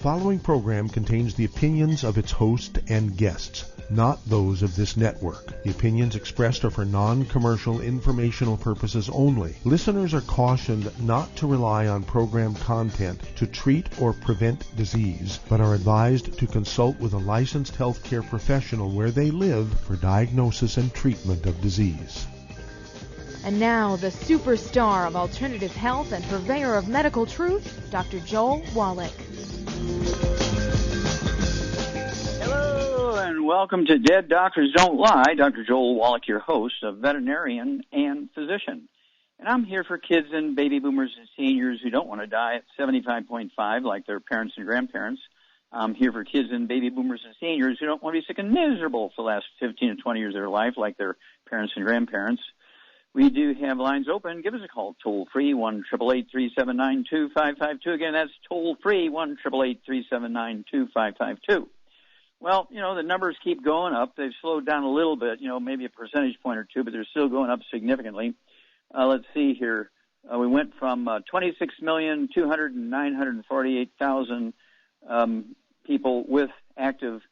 following program contains the opinions of its host and guests, not those of this network. The opinions expressed are for non-commercial informational purposes only. Listeners are cautioned not to rely on program content to treat or prevent disease, but are advised to consult with a licensed healthcare professional where they live for diagnosis and treatment of disease. And now, the superstar of alternative health and purveyor of medical truth, Dr. Joel Wallach. Hello, and welcome to Dead Doctors Don't Lie. Dr. Joel Wallach, your host, a veterinarian and physician. And I'm here for kids and baby boomers and seniors who don't want to die at 75.5 like their parents and grandparents. I'm here for kids and baby boomers and seniors who don't want to be sick and miserable for the last 15 to 20 years of their life like their parents and grandparents. We do have lines open. Give us a call, toll-free, 1-888-379-2552. Again, that's toll-free, 1-888-379-2552. Well, the numbers keep going up. They've slowed down a little bit, maybe a percentage point or two, but they're still going up significantly. Let's see here. We went from 26,209,948,000 people with active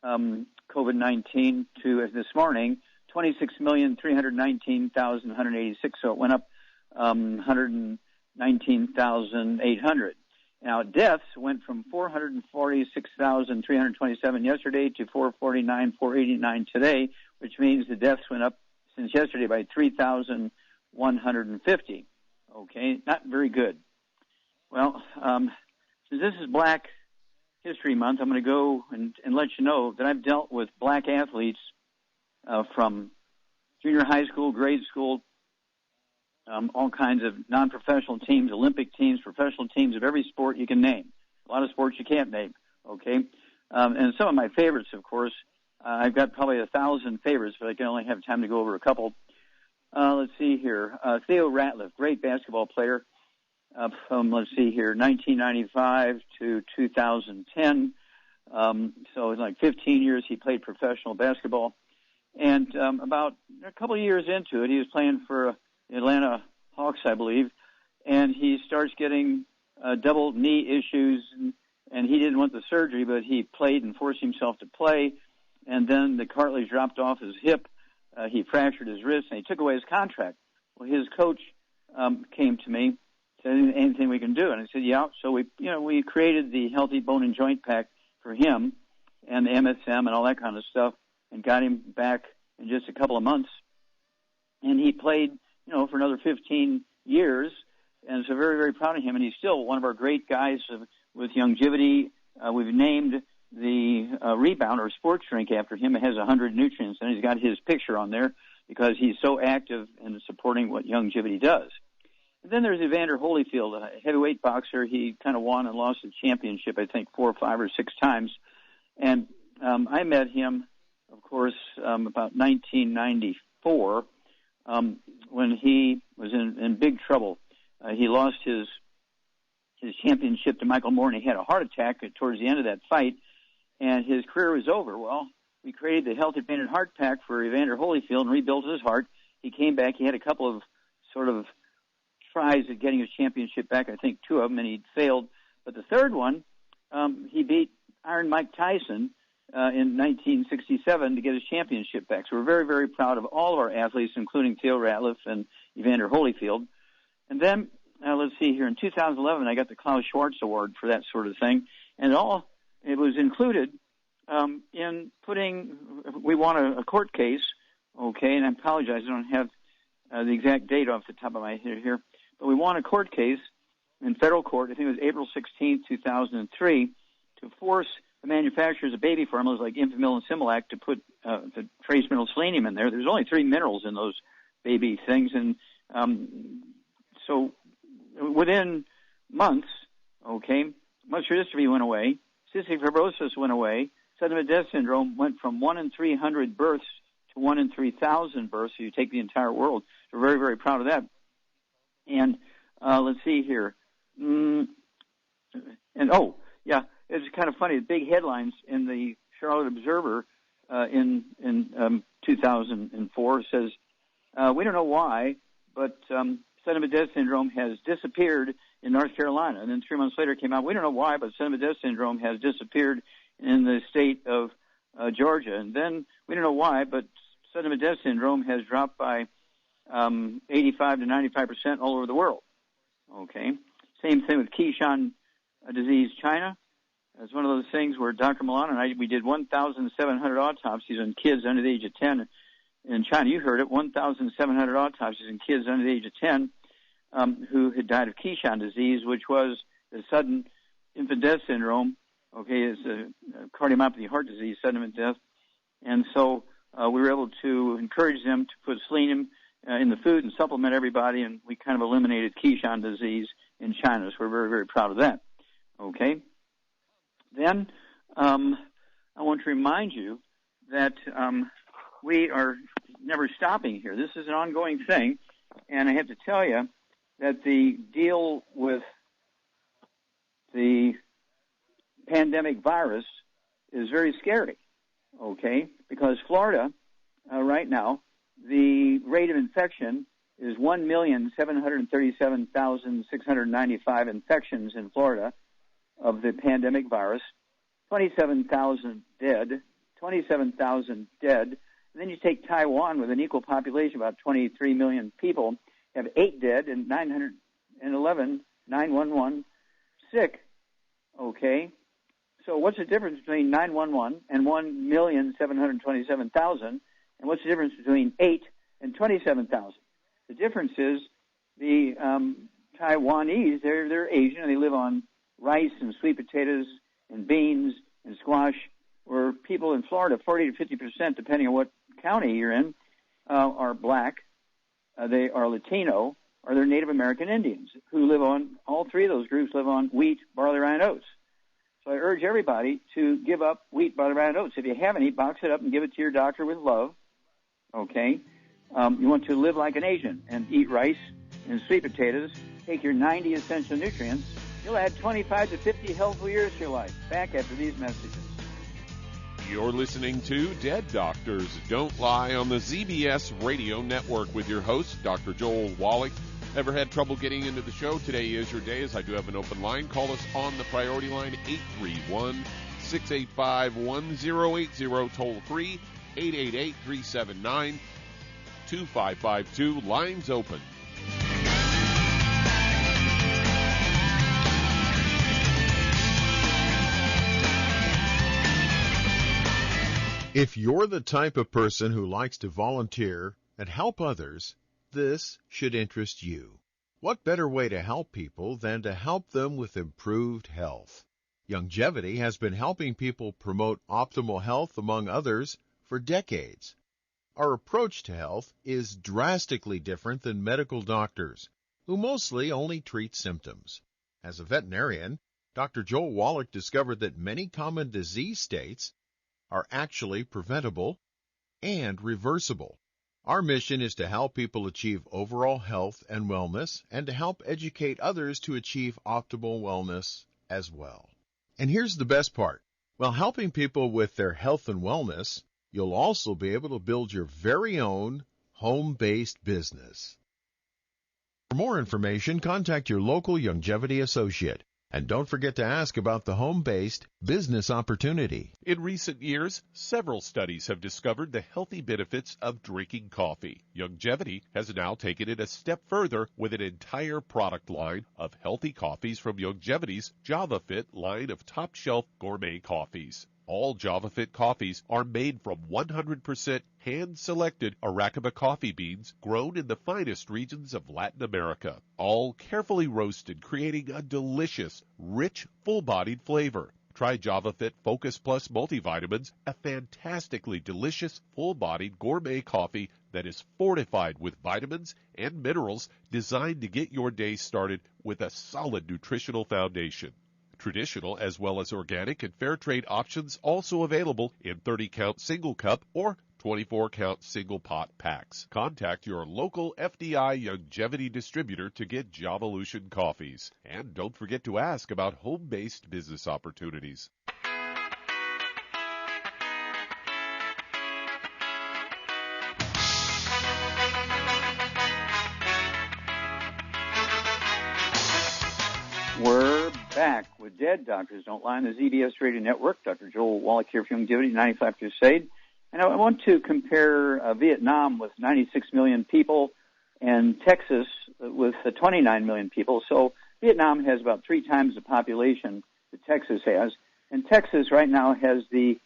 COVID-19 to this morning, 26,319,186, so it went up 119,800. Now, deaths went from 446,327 yesterday to 449,489 today, which means the deaths went up since yesterday by 3,150. Okay, not very good. Well, since this is Black History Month, I'm going to go and let you know that I've dealt with black athletes from junior high school, grade school, all kinds of non-professional teams, Olympic teams, professional teams of every sport you can name. A lot of sports you can't name, okay? And some of my favorites, of course, I've got probably 1,000 favorites, but I can only have time to go over a couple. Let's see here. Theo Ratliff, great basketball player from, 1995 to 2010. So in like 15 years he played professional basketball. And about a couple of years into it, he was playing for the Atlanta Hawks, I believe, and he starts getting double knee issues, and he didn't want the surgery, but he played and forced himself to play, and then the cartilage dropped off his hip. He fractured his wrist, and he took away his contract. Well, his coach came to me, said, anything we can do? And I said, yeah. So we created the Healthy Bone and Joint Pack for him and the MSM and all that kind of stuff, and got him back in just a couple of months. And he played, for another 15 years, and so very, very proud of him. And he's still one of our great guys with longevity. We've named the Rebound or sports drink after him. It has 100 nutrients, and he's got his picture on there because he's so active in supporting what longevity does. And then there's Evander Holyfield, a heavyweight boxer. He kind of won and lost the championship, I think, 4 or 5 or 6 times. And I met him, of course, about 1994 when he was in big trouble. He lost his championship to Michael Moore, and he had a heart attack towards the end of that fight, and his career was over. Well, we created the Healthy Painted Heart Pack for Evander Holyfield and rebuilt his heart. He came back. He had a couple of sort of tries at getting his championship back, I think 2 of them, and he failed. But the third one, he beat Iron Mike Tyson in 1967 to get his championship back. So we're very, very proud of all of our athletes, including Theo Ratliff and Evander Holyfield. And then, let's see here, in 2011, I got the Klaus Schwartz Award for that sort of thing. And it was included in we won a court case, okay, and I apologize, I don't have the exact date off the top of my head here, but we won a court case in federal court, I think it was April 16, 2003, to force the manufacturers of baby formulas like Infamil and Similac to put the trace mineral selenium in there. There's only 3 minerals in those baby things, and so within months, okay, muscular dystrophy went away, cystic fibrosis went away, sudden death syndrome went from 1 in 300 births to 1 in 3,000 births, so you take the entire world. So we're very, very proud of that. And let's see here. It's kind of funny. The big headlines in the Charlotte Observer in 2004 says, we don't know why, but sudden death syndrome has disappeared in North Carolina. And then 3 months later it came out, we don't know why, but sudden death syndrome has disappeared in the state of Georgia. And then we don't know why, but sudden death syndrome has dropped by 85 to 95% all over the world. Okay. Same thing with Keyshawn disease, China. It's one of those things where Dr. Milano and I, we did 1,700 autopsies on kids under the age of 10 in China. You heard it, 1,700 autopsies on kids under the age of 10 who had died of Keyshawn disease, which was the sudden infant death syndrome. Okay, it's a cardiomyopathy, heart disease, sudden infant death. And so we were able to encourage them to put selenium in the food and supplement everybody, and we kind of eliminated Keyshawn disease in China. So we're very, very proud of that. Okay. Then I want to remind you that we are never stopping here. This is an ongoing thing, and I have to tell you that the deal with the pandemic virus is very scary, okay, because Florida right now, the rate of infection is 1,737,695 infections in Florida of the pandemic virus, 27,000 dead, 27,000 dead. And then you take Taiwan with an equal population, about 23 million people, have 8 dead and 911 sick. Okay. So what's the difference between 911 and 1,727,000? And what's the difference between 8 and 27,000? The difference is the Taiwanese, they're Asian, and they live on rice and sweet potatoes and beans and squash, where people in Florida, 40 to 50%, depending on what county you're in, are black, they are Latino, or they're Native American Indians, who live on, all three of those groups live on wheat, barley, rye, and oats. So I urge everybody to give up wheat, barley, rye, and oats. If you have any, box it up and give it to your doctor with love, okay? You want to live like an Asian and eat rice and sweet potatoes, take your 90 essential nutrients. You'll add 25 to 50 healthful years to your life. Back after these messages. You're listening to Dead Doctors Don't Lie on the ZBS Radio Network with your host, Dr. Joel Wallach. Ever had trouble getting into the show? Today is your day, as I do have an open line. Call us on the priority line, 831-685-1080, toll free, 888-379-2552. Lines open. If you're the type of person who likes to volunteer and help others, this should interest you. What better way to help people than to help them with improved health? Longevity has been helping people promote optimal health, among others, for decades. Our approach to health is drastically different than medical doctors, who mostly only treat symptoms. As a veterinarian, Dr. Joel Wallach discovered that many common disease states are actually preventable and reversible. Our mission is to help people achieve overall health and wellness, and to help educate others to achieve optimal wellness as well. And here's the best part. While helping people with their health and wellness, you'll also be able to build your very own home-based business. For more information, contact your local longevity associate. And don't forget to ask about the home-based business opportunity. In recent years, several studies have discovered the healthy benefits of drinking coffee. Longevity has now taken it a step further with an entire product line of healthy coffees from Longevity's JavaFit line of top-shelf gourmet coffees. All JavaFit coffees are made from 100% hand-selected Arabica coffee beans grown in the finest regions of Latin America, all carefully roasted, creating a delicious, rich, full-bodied flavor. Try JavaFit Focus Plus multivitamins, a fantastically delicious, full-bodied gourmet coffee that is fortified with vitamins and minerals designed to get your day started with a solid nutritional foundation. Traditional as well as organic and fair trade options also available in 30-count single cup or 24-count single pot packs. Contact your local FDI Longevity distributor to get Javalution coffees. And don't forget to ask about home-based business opportunities. We're back with Dead Doctors Don't Lie on the ZBS Radio Network. Dr. Joel Wallach here from Longevity 95 Crusade. And I want to compare Vietnam with 96 million people and Texas with 29 million people. So Vietnam has about 3 times the population that Texas has. And Texas right now has the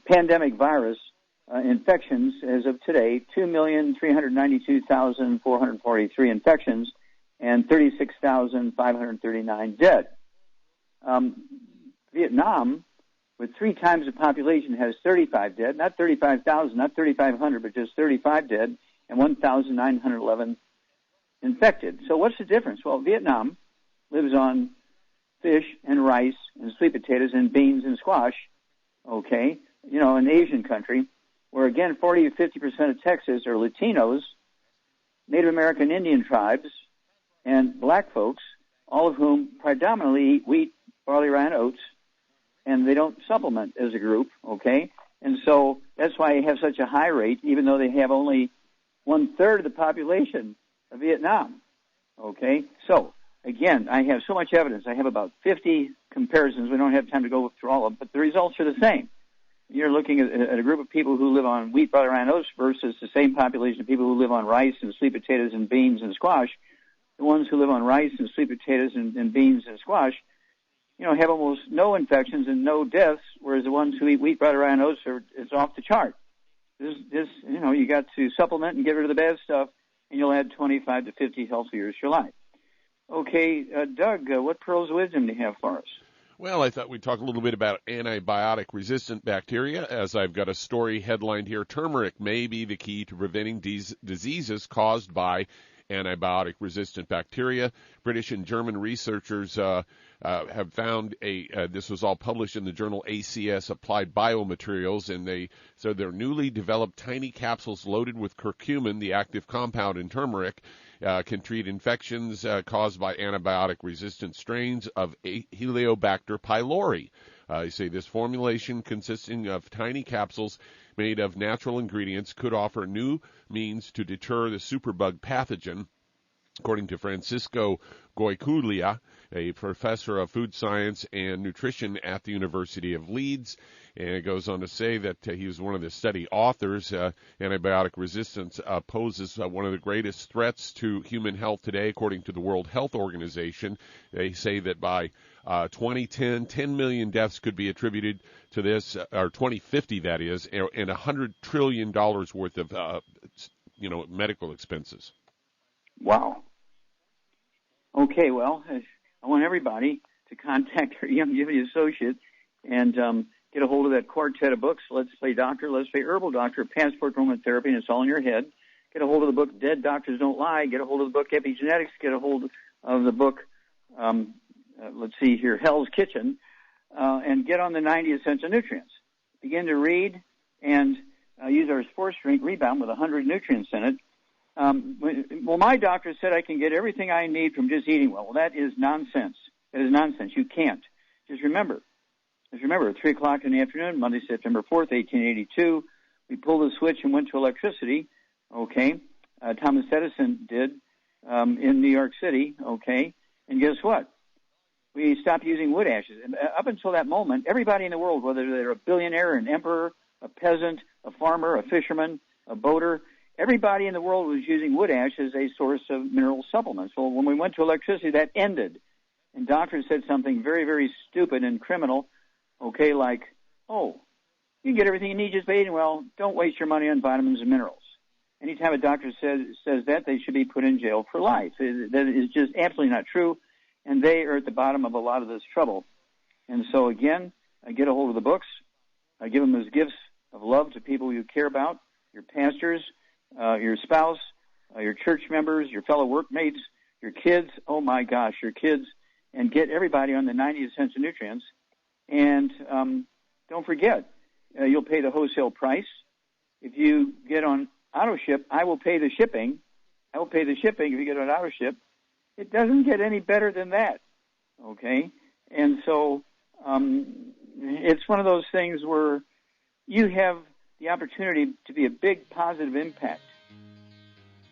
pandemic virus infections as of today, 2,392,443 infections and 36,539 dead. Vietnam, with 3 times the population, has 35 dead, not 35,000, not 3,500, but just 35 dead, and 1,911 infected. So what's the difference? Well, Vietnam lives on fish and rice and sweet potatoes and beans and squash, okay, an Asian country, where, again, 40 to 50% of Texas are Latinos, Native American Indian tribes, and black folks, all of whom predominantly eat wheat, barley, rye, and oats, and they don't supplement as a group, okay? And so that's why you have such a high rate, even though they have only 1/3 of the population of Vietnam, okay? So, again, I have so much evidence. I have about 50 comparisons. We don't have time to go through all of them, but the results are the same. You're looking at a group of people who live on wheat, barley, rye, and oats versus the same population of people who live on rice and sweet potatoes and beans and squash. The ones who live on rice and sweet potatoes and beans and squash, have almost no infections and no deaths, whereas the ones who eat wheat, barley, rye, and oats it's off the chart. You got to supplement and get rid of the bad stuff, and you'll add 25 to 50 healthy years to your life. Okay, Doug, what pearls of wisdom do you have for us? Well, I thought we'd talk a little bit about antibiotic-resistant bacteria, as I've got a story headlined here. Turmeric may be the key to preventing diseases caused by antibiotic-resistant bacteria. British and German researchers have found this was all published in the journal ACS Applied Biomaterials, and they're newly developed tiny capsules loaded with curcumin, the active compound in turmeric, can treat infections caused by antibiotic-resistant strains of Heliobacter pylori. They say this formulation, consisting of tiny capsules made of natural ingredients, could offer new means to deter the superbug pathogen, according to Francisco Goiculia, a professor of food science and nutrition at the University of Leeds. And it goes on to say that he was one of the study authors. Antibiotic resistance poses one of the greatest threats to human health today, according to the World Health Organization. They say that by 2010, 10 million deaths could be attributed to this, or 2050, that is, and $100 trillion worth of medical expenses. Wow. Okay, well, I want everybody to contact their Longevity associate and get a hold of that quartet of books, Let's Play Doctor, Let's Play Herbal Doctor, Passport to Aromatherapy, and It's All in Your Head. Get a hold of the book Dead Doctors Don't Lie. Get a hold of the book Epigenetics. Get a hold of the book, Hell's Kitchen, and get on the 90 Essential Nutrients. Begin to read and use our sports drink Rebound with 100 nutrients in it. My doctor said I can get everything I need from just eating well. Well, that is nonsense. That is nonsense. You can't. Just remember, at 3 o'clock in the afternoon, Monday, September 4th, 1882, we pulled the switch and went to electricity, okay? Thomas Edison did in New York City, okay? And guess what? We stopped using wood ashes. And up until that moment, everybody in the world, whether they're a billionaire, an emperor, a peasant, a farmer, a fisherman, a boater, everybody in the world was using wood ash as a source of mineral supplements. Well, when we went to electricity, that ended. And doctors said something very, very stupid and criminal, okay, like, you can get everything you need just by eating well. Don't waste your money on vitamins and minerals. Anytime a doctor says that, they should be put in jail for life. That is just absolutely not true, and they are at the bottom of a lot of this trouble. And so, again, get a hold of the books. Give them as gifts of love to people you care about, your pastors, your spouse, your church members, your fellow workmates, your kids, your kids, and get everybody on the 90 Essential Nutrients. And don't forget, you'll pay the wholesale price. If you get on auto ship, I will pay the shipping. I will pay the shipping if you get on auto ship. It doesn't get any better than that, okay? And so it's one of those things where you have the opportunity to be a big positive impact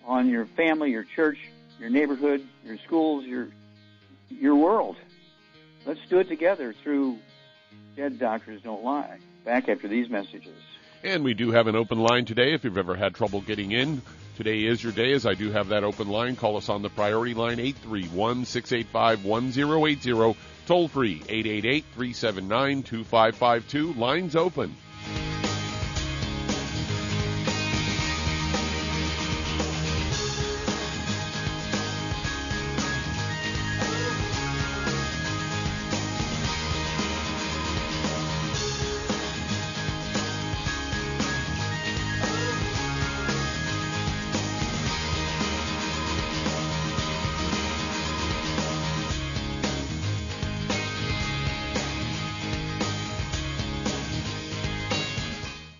on your family, your church, your neighborhood, your schools, your your world. Let's do it together through Dead Doctors Don't Lie. Back after these messages. And we do have an open line today if you've ever had trouble getting in. Today is your day, as I do have that open line. Call us on the priority line, 831-685-1080. Toll free, 888-379-2552. Lines open.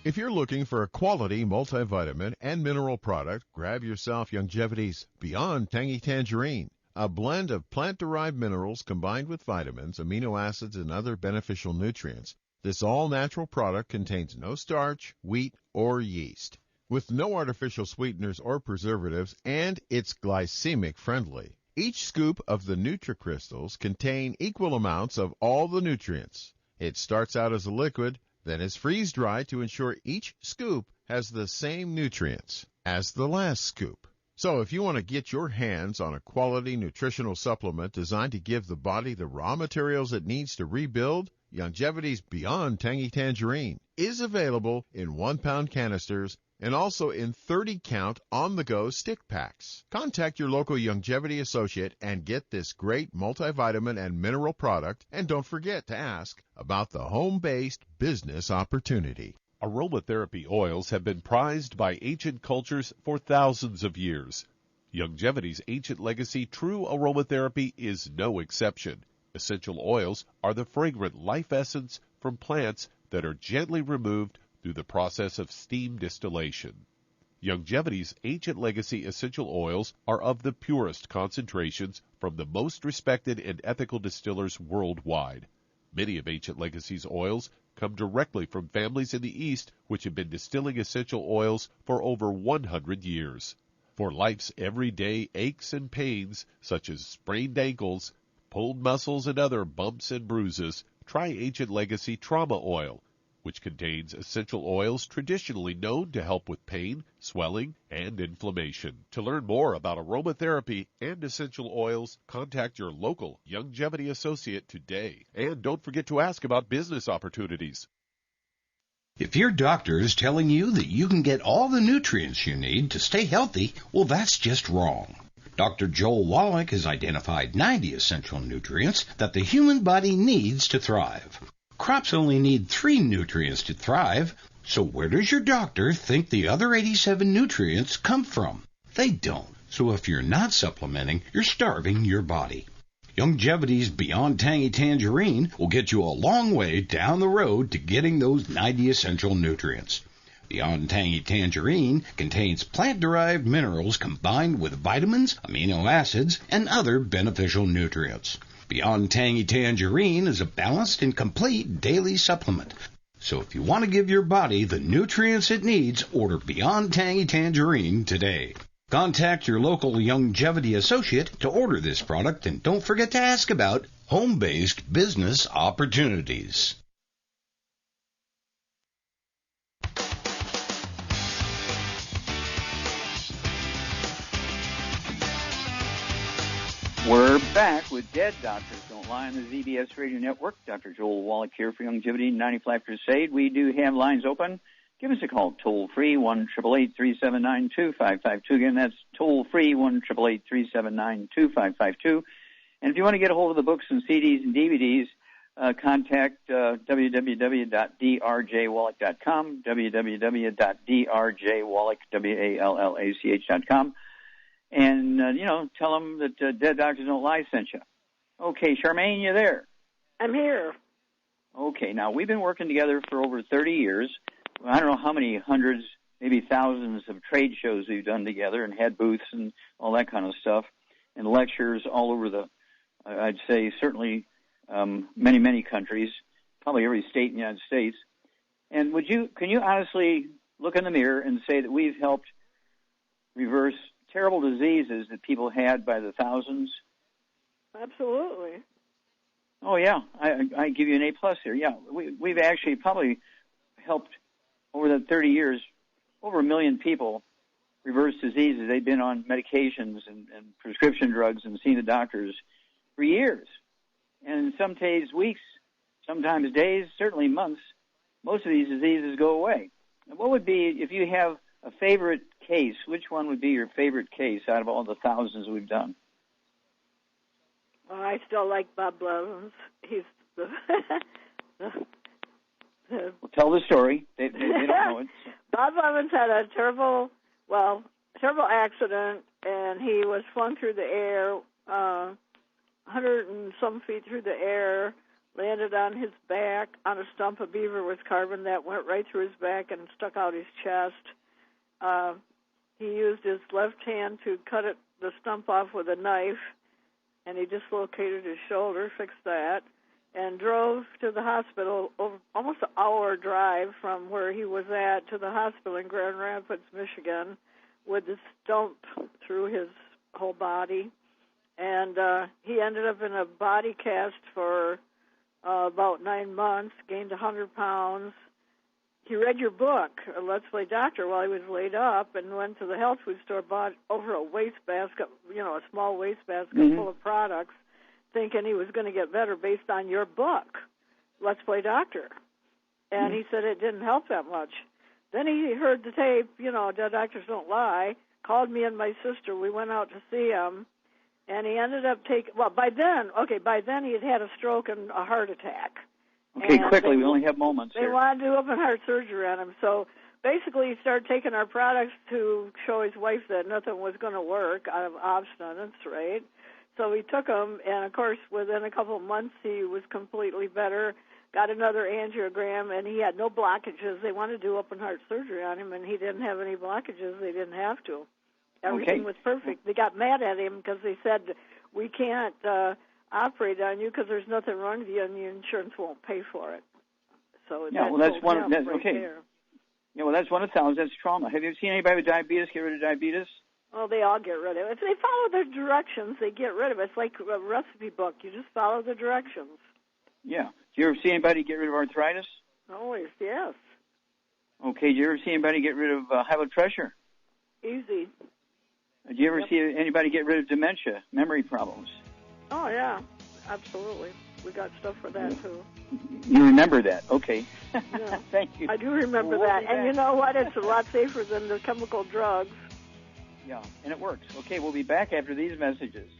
If you're looking for a quality multivitamin and mineral product, grab yourself Youngevity's Beyond Tangy Tangerine, a blend of plant-derived minerals combined with vitamins, amino acids, and other beneficial nutrients. This all-natural product contains no starch, wheat, or yeast, with no artificial sweeteners or preservatives, and it's glycemic friendly. Each scoop of the NutriCrystals contain equal amounts of all the nutrients. It starts out as a liquid, then is freeze-dried to ensure each scoop has the same nutrients as the last scoop. So if you want to get your hands on a quality nutritional supplement designed to give the body the raw materials it needs to rebuild, Youngevity's Beyond Tangy Tangerine is available in 1-pound canisters and also in 30-count on-the-go stick packs. Contact your local Youngevity associate and get this great multivitamin and mineral product, and don't forget to ask about the home-based business opportunity. Aromatherapy oils have been prized by ancient cultures for thousands of years. Youngevity's ancient legacy, True Aromatherapy, is no exception. Essential oils are the fragrant life essence from plants that are gently removed through the process of steam distillation. Youngevity's ancient legacy essential oils are of the purest concentrations from the most respected and ethical distillers worldwide. Many of ancient legacy's oils come directly from families in the East which have been distilling essential oils for over 100 years. For life's everyday aches and pains, such as sprained ankles, pulled muscles, and other bumps and bruises, try Ancient Legacy Trauma Oil, which contains essential oils traditionally known to help with pain, swelling, and inflammation. To learn more about aromatherapy and essential oils, contact your local Youngevity associate today. And don't forget to ask about business opportunities. If your doctor is telling you that you can get all the nutrients you need to stay healthy, well, that's just wrong. Dr. Joel Wallach has identified 90 essential nutrients that the human body needs to thrive. Crops only need 3 nutrients to thrive, so where does your doctor think the other 87 nutrients come from? They don't. So if you're not supplementing, you're starving your body. Youngevity's Beyond Tangy Tangerine will get you a long way down the road to getting those 90 essential nutrients. Beyond Tangy Tangerine contains plant-derived minerals combined with vitamins, amino acids, and other beneficial nutrients. Beyond Tangy Tangerine is a balanced and complete daily supplement. So if you want to give your body the nutrients it needs, order Beyond Tangy Tangerine today. Contact your local Youngevity associate to order this product, and don't forget to ask about home-based business opportunities. We're back with Dead Doctors Don't Lie on the ZBS Radio Network. Dr. Joel Wallach here for Youngevity 95 Crusade. We do have lines open. Give us a call, toll-free, 1-888-379-2552. Again, that's toll-free, 1-888-379-2552. And if you want to get a hold of the books and CDs and DVDs, contact www.drjwallach.com, www.drjwallach.com. And, tell them that Dead Doctors Don't Lie sent you. Okay, Charmaine, you there? I'm here. Okay, now we've been working together for over 30 years. I don't know how many hundreds, maybe thousands of trade shows we've done together and had booths and all that kind of stuff and lectures all over I'd say certainly many, many countries, probably every state in the United States. And can you honestly look in the mirror and say that we've helped reverse terrible diseases that people had by the thousands? Absolutely. Oh, yeah. I give you an A+ here. Yeah, we've actually probably helped over the 30 years over 1 million people reverse diseases. They've been on medications and prescription drugs and seen the doctors for years. And some days, weeks, sometimes days, certainly months, most of these diseases go away. And what would be, if you have a favorite case, which one would be your favorite case out of all the thousands we've done? Well, I still like Bob Blevins. He's the... Well, tell the story. They don't know it. So. Bob Blevins had a terrible accident, and he was flung through the air, 100 and some feet through the air, landed on his back on a stump of beaver with carbon that went right through his back and stuck out his chest. He used his left hand to cut the stump off with a knife, and he dislocated his shoulder, fixed that, and drove to the hospital, almost an hour drive from where he was at to the hospital in Grand Rapids, Michigan, with the stump through his whole body. And he ended up in a body cast for about 9 months, gained 100 pounds. He read your book, Let's Play Doctor, while he was laid up, and went to the health food store, bought over a wastebasket, a small wastebasket full of products, thinking he was going to get better based on your book, Let's Play Doctor. And he said it didn't help that much. Then he heard the tape, Dead Doctors Don't Lie, called me and my sister. We went out to see him, and he ended up by then he had a stroke and a heart attack. Okay, and quickly, we only have moments They here. wanted to do open heart surgery on him. So basically he started taking our products to show his wife that nothing was going to work out of obstinance, right? So he took them, and, of course, within a couple of months he was completely better, got another angiogram, and he had no blockages. They wanted to do open heart surgery on him, and he didn't have any blockages. They didn't have to. Everything was perfect. They got mad at him because they said, we can't operate on you because there's nothing wrong with you, and the insurance won't pay for it. So that's one. There. Yeah, well, that's one of thousands. That's trauma. Have you seen anybody with diabetes get rid of diabetes? Well, they all get rid of it. If they follow the directions, they get rid of it. It's like a recipe book. You just follow the directions. Yeah. Do you ever see anybody get rid of arthritis? Always, yes. Okay. Do you ever see anybody get rid of high blood pressure? Easy. Do you ever see anybody get rid of dementia, memory problems? Oh, yeah, absolutely. We got stuff for that, too. You remember that. Okay. Yeah. Thank you. I do remember that. And you know what? It's a lot safer than the chemical drugs. Yeah, and it works. Okay, we'll be back after these messages.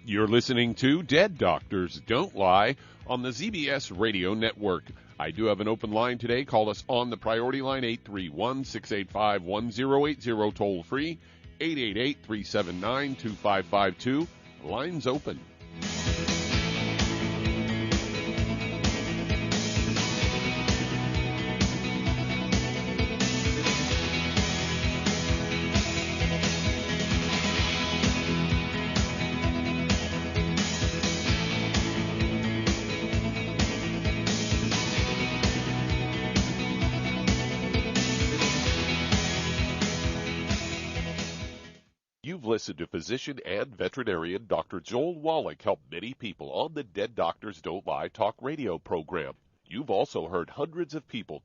You're listening to Dead Doctors Don't Lie on the ZBS Radio Network. I do have an open line today. Call us on the priority line, 831-685-1080, toll free, 888-379-2552. Lines open. You've listened to physician and veterinarian Dr. Joel Wallach help many people on the Dead Doctors Don't Lie talk radio program. You've also heard hundreds of people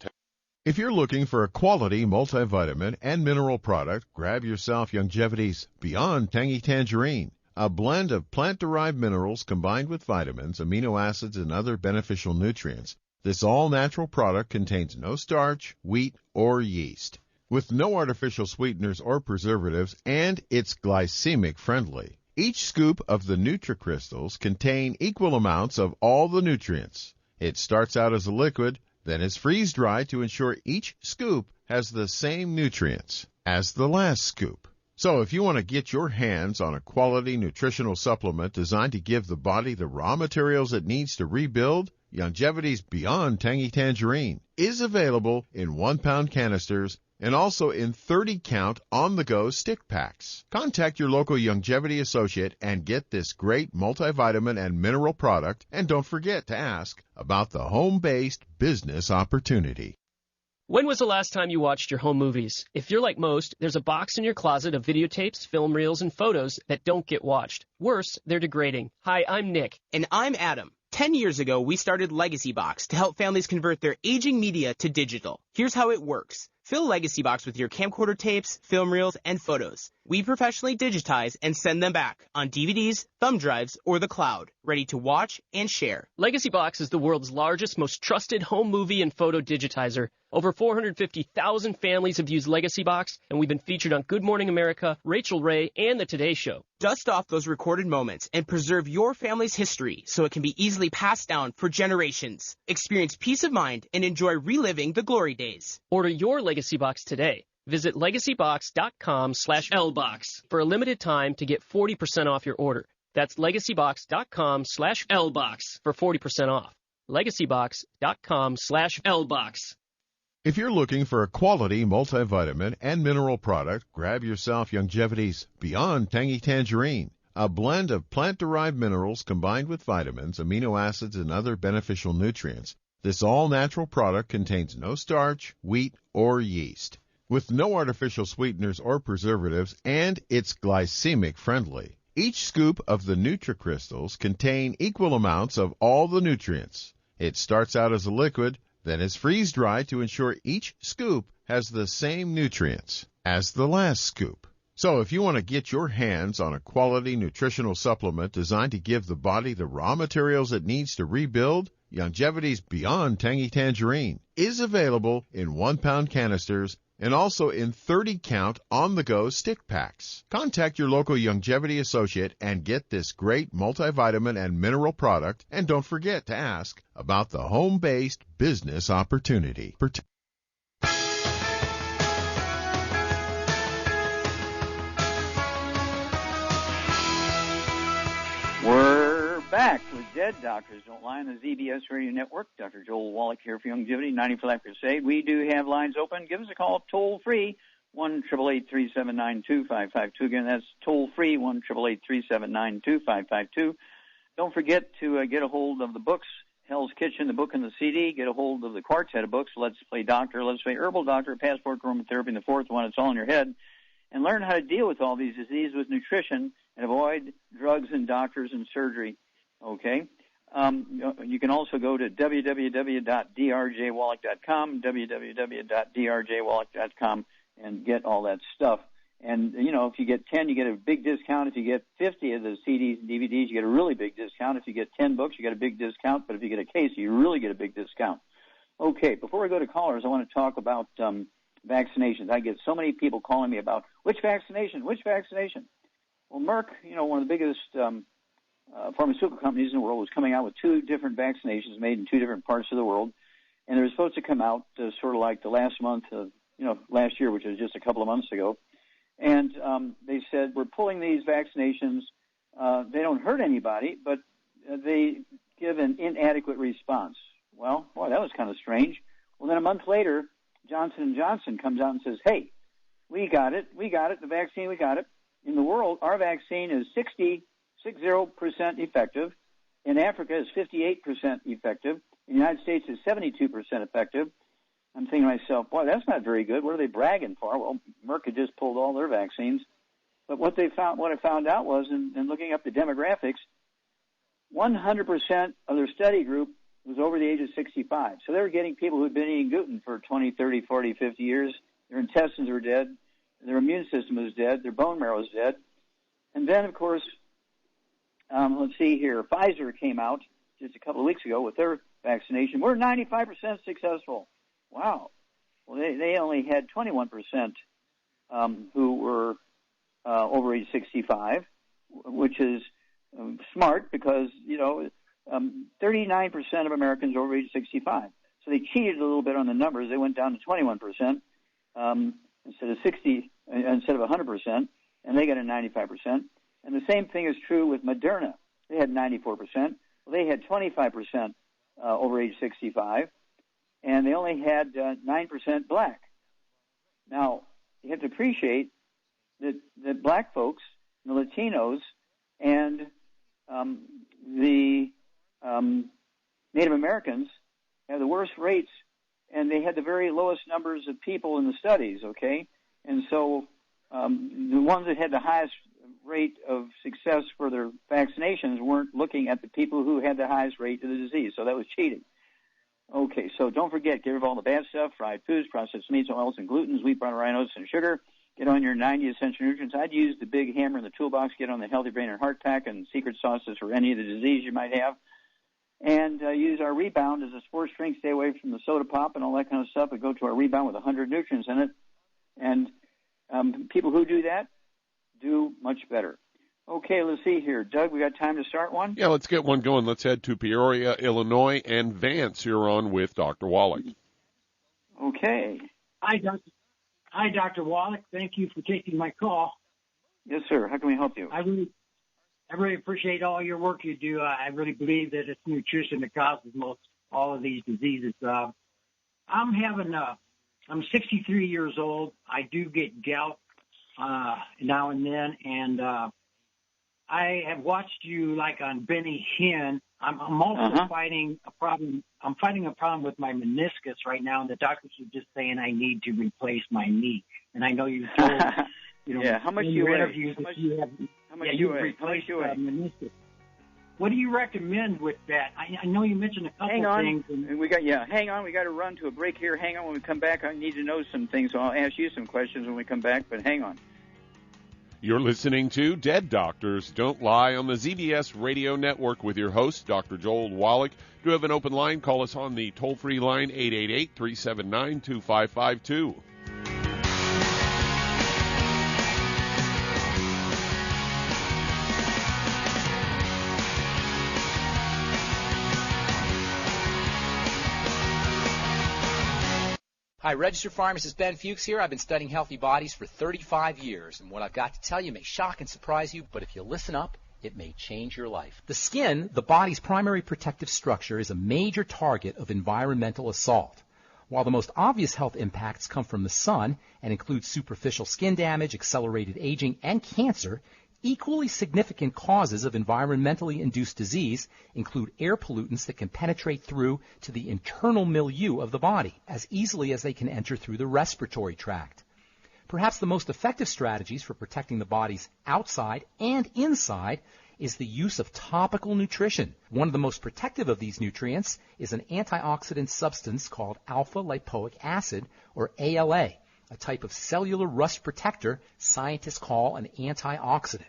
If you're looking for a quality multivitamin and mineral product, grab yourself Youngevity's Beyond Tangy Tangerine, a blend of plant-derived minerals combined with vitamins, amino acids, and other beneficial nutrients. This all-natural product contains no starch, wheat, or yeast, with no artificial sweeteners or preservatives, and it's glycemic friendly. Each scoop of the NutriCrystals contain equal amounts of all the nutrients. It starts out as a liquid, then is freeze-dried to ensure each scoop has the same nutrients as the last scoop. So if you want to get your hands on a quality nutritional supplement designed to give the body the raw materials it needs to rebuild, Youngevity's Beyond Tangy Tangerine is available in 1-pound canisters and also in 30-count on-the-go stick packs. Contact your local Youngevity associate and get this great multivitamin and mineral product, and don't forget to ask about the home-based business opportunity. When was the last time you watched your home movies? If you're like most, there's a box in your closet of videotapes, film reels, and photos that don't get watched. Worse, they're degrading. Hi, I'm Nick. And I'm Adam. 10 years ago, we started Legacy Box to help families convert their aging media to digital. Here's how it works. Fill Legacy Box with your camcorder tapes, film reels, and photos. We professionally digitize and send them back on DVDs, thumb drives, or the cloud, ready to watch and share. Legacy Box is the world's largest, most trusted home movie and photo digitizer. Over 450,000 families have used Legacy Box, and we've been featured on Good Morning America, Rachel Ray, and The Today Show. Dust off those recorded moments and preserve your family's history so it can be easily passed down for generations. Experience peace of mind and enjoy reliving the glory days. Order your Legacy Box today. Visit legacybox.com/lbox for a limited time to get 40% off your order. That's legacybox.com/lbox for 40% off. legacybox.com/lbox. If you're looking for a quality multivitamin and mineral product, grab yourself Youngevity's Beyond Tangy Tangerine, a blend of plant-derived minerals combined with vitamins, amino acids, and other beneficial nutrients. This all-natural product contains no starch, wheat, or yeast, with no artificial sweeteners or preservatives, and it's glycemic friendly. Each scoop of the NutriCrystals contain equal amounts of all the nutrients. It starts out as a liquid, then is freeze-dried to ensure each scoop has the same nutrients as the last scoop. So if you want to get your hands on a quality nutritional supplement designed to give the body the raw materials it needs to rebuild, Youngevity's Beyond Tangy Tangerine is available in 1-pound canisters and also in 30-count on-the-go stick packs. Contact your local Youngevity associate and get this great multivitamin and mineral product, and don't forget to ask about the home-based business opportunity. We're back with Dead Doctors Don't Lie on the ZBS Radio Network. Dr. Joel Wallach here for Youngevity, 90 for Life Crusade. We do have lines open. Give us a call toll-free, 1-888-379-2552. Again, that's toll-free, 1-888-379-2552. Don't forget to get a hold of the books, Hell's Kitchen, the book and the CD. Get a hold of the quartet of books, Let's Play Doctor, Let's Play Herbal Doctor, Passport to Aromatherapy, and the fourth one, It's All in Your Head. And learn how to deal with all these diseases with nutrition and avoid drugs and doctors and surgery. Okay? You can also go to www.drjwallach.com, www.drjwallach.com, and get all that stuff. And, you know, if you get 10, you get a big discount. If you get 50 of the CDs and DVDs, you get a really big discount. If you get 10 books, you get a big discount. But if you get a case, you really get a big discount. Okay, before we go to callers, I want to talk about vaccinations. I get so many people calling me about which vaccination. Well, Merck, you know, one of the biggest pharmaceutical companies in the world, was coming out with 2 different vaccinations made in 2 different parts of the world, and they were supposed to come out sort of like the last month of, last year, which was just a couple of months ago. And they said, we're pulling these vaccinations. They don't hurt anybody, but they give an inadequate response. Well, boy, that was kind of strange. Well, then a month later, Johnson & Johnson comes out and says, hey, we got it, the vaccine, we got it. In the world, our vaccine is 60% effective. In Africa, it's 58% effective. In the United States, it's 72% effective. I'm thinking to myself, boy, that's not very good. What are they bragging for? Well, Merck had just pulled all their vaccines. But what I found out was, in looking up the demographics, 100% of their study group was over the age of 65. So they were getting people who'd been eating gluten for 20, 30, 40, 50 years. Their intestines were dead. Their immune system was dead. Their bone marrow was dead. And then, of course, let's see here. Pfizer came out just a couple of weeks ago with their vaccination. We're 95% successful. Wow. Well, they only had 21% who were over age 65, which is smart because, 39% of Americans are over age 65. So they cheated a little bit on the numbers. They went down to 21% instead of 100%, and they got a 95%. And the same thing is true with Moderna. They had 94%. Well, they had 25% over age 65, and they only had 9% black. Now, you have to appreciate that black folks, the Latinos, and the Native Americans have the worst rates and they had the very lowest numbers of people in the studies, okay? And so the ones that had the highest rate of success for their vaccinations weren't looking at the people who had the highest rate of the disease, so that was cheating. Okay, so don't forget, get rid of all the bad stuff, fried foods, processed meats, oils, and glutens, wheat, brown rice, oats, and sugar. Get on your 90 essential nutrients. I'd use the big hammer in the toolbox, get on the Healthy Brain and Heart Pack and secret sauces for any of the disease you might have. And use our Rebound as a sports drink. Stay away from the soda pop and all that kind of stuff, but go to our Rebound with 100 nutrients in it. And people who do that do much better. Okay, let's see here. Doug, we got time to start one? Yeah, let's get one going. Let's head to Peoria, Illinois. And Vance, you're on with Dr. Wallach. Okay. Hi, Dr. Wallach. Thank you for taking my call. Yes, sir. How can we help you? I really appreciate all your work you do. I really believe that it's nutrition that causes all of these diseases. I'm 63 years old. I do get gout now and then, and I have watched you like on Benny Hinn. I'm also fighting a problem. I'm fighting a problem with my meniscus right now, and the doctors are just saying I need to replace my knee. And I know you told, yeah. How much do you weigh? How much do you weigh? Meniscus. What do you recommend with that? I know you mentioned a couple things. Hang on. We got to run to a break here. Hang on. When we come back, I need to know some things, so I'll ask you some questions when we come back. But hang on. You're listening to Dead Doctors Don't Lie on the ZBS Radio Network with your host, Dr. Joel Wallach. If you have an open line, call us on the toll-free line, 888-379-2552. Hi, registered pharmacist Ben Fuchs here. I've been studying healthy bodies for 35 years, and what I've got to tell you may shock and surprise you, but if you listen up, it may change your life. The skin, the body's primary protective structure, is a major target of environmental assault. While the most obvious health impacts come from the sun and include superficial skin damage, accelerated aging, and cancer, equally significant causes of environmentally induced disease include air pollutants that can penetrate through to the internal milieu of the body as easily as they can enter through the respiratory tract. Perhaps the most effective strategies for protecting the body's outside and inside is the use of topical nutrition. One of the most protective of these nutrients is an antioxidant substance called alpha-lipoic acid, or ALA, a type of cellular rust protector scientists call an antioxidant.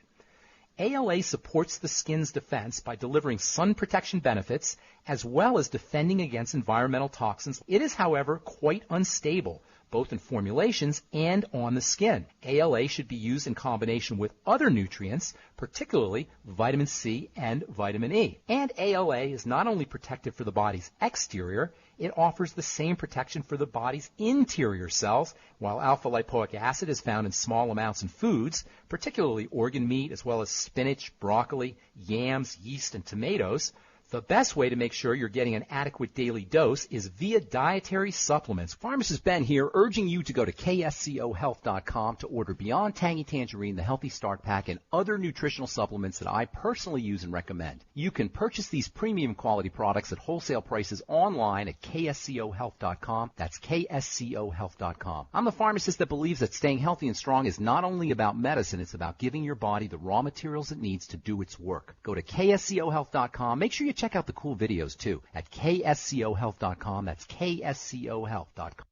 ALA supports the skin's defense by delivering sun protection benefits as well as defending against environmental toxins. It is, however, quite unstable, both in formulations and on the skin. ALA should be used in combination with other nutrients, particularly vitamin C and vitamin E. And ALA is not only protective for the body's exterior, it offers the same protection for the body's interior cells. While alpha-lipoic acid is found in small amounts in foods, particularly organ meat as well as spinach, broccoli, yams, yeast, and tomatoes, the best way to make sure you're getting an adequate daily dose is via dietary supplements. Pharmacist Ben here, urging you to go to kscohealth.com to order Beyond Tangy Tangerine, the Healthy Start Pack, and other nutritional supplements that I personally use and recommend. You can purchase these premium quality products at wholesale prices online at kscohealth.com. That's kscohealth.com. I'm the pharmacist that believes that staying healthy and strong is not only about medicine, it's about giving your body the raw materials it needs to do its work. Go to kscohealth.com. Make sure you check out the cool videos, too, at kscohealth.com. That's kscohealth.com.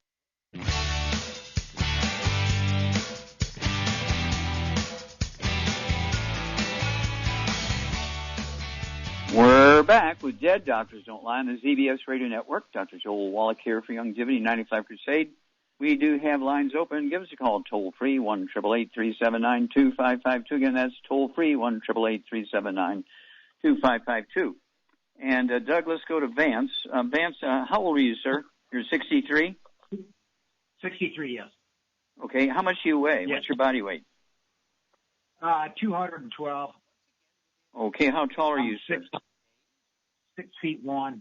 We're back with Dead Doctors Don't Lie on the ZBS Radio Network. Dr. Joel Wallach here for Youngevity 95 Crusade. We do have lines open. Give us a call toll-free, 1-888-379-2552. Again, that's toll-free, 1-888-379-2552. And, Doug, let's go to Vance. Vance, how old are you, sir? You're 63? 63, yes. Okay. How much do you weigh? Yes. What's your body weight? 212. Okay. How tall are you, sir? 6'1".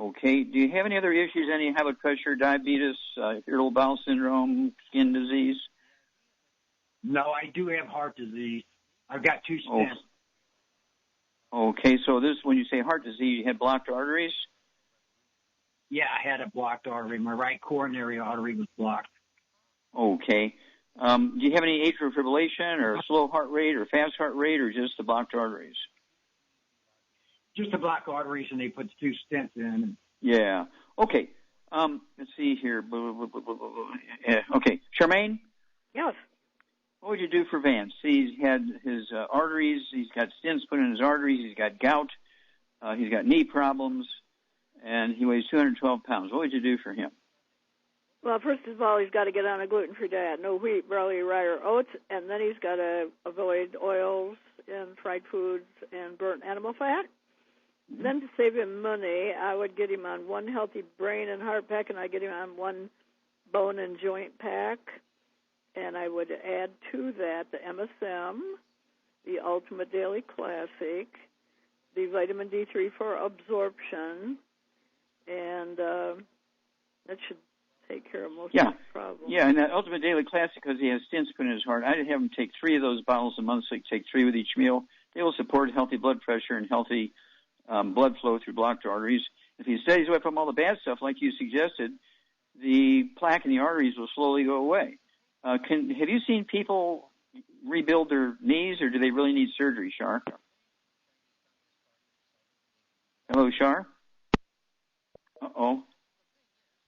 Okay. Do you have any other issues, any high blood pressure, diabetes, irritable bowel syndrome, skin disease? No, I do have heart disease. I've got 2 stents. Okay, so this, when you say heart disease, you have blocked arteries? Yeah, I had a blocked artery. My right coronary artery was blocked. Okay. Do you have any atrial fibrillation or slow heart rate or fast heart rate or just the blocked arteries? Just the blocked arteries, and they put 2 stents in. Yeah. Okay. Let's see here. Okay. Charmaine? Yes. What would you do for Vance? He's had his arteries. He's got stents put in his arteries. He's got gout. He's got knee problems. And he weighs 212 pounds. What would you do for him? Well, first of all, he's got to get on a gluten-free diet. No wheat, barley, rye, or oats. And then he's got to avoid oils and fried foods and burnt animal fat. Mm-hmm. Then to save him money, I would get him on 1 healthy brain and heart pack, and I'd get him on 1 bone and joint pack. And I would add to that the MSM, the Ultimate Daily Classic, the vitamin D3 for absorption, and that should take care of most of his problems. Yeah, and that Ultimate Daily Classic, because he has stents put in his heart, I'd have him take 3 of those bottles a month, so he take 3 with each meal. They will support healthy blood pressure and healthy blood flow through blocked arteries. If he stays away from all the bad stuff, like you suggested, the plaque in the arteries will slowly go away. Have you seen people rebuild their knees, or do they really need surgery, Shar? Hello, Shar? Uh-oh.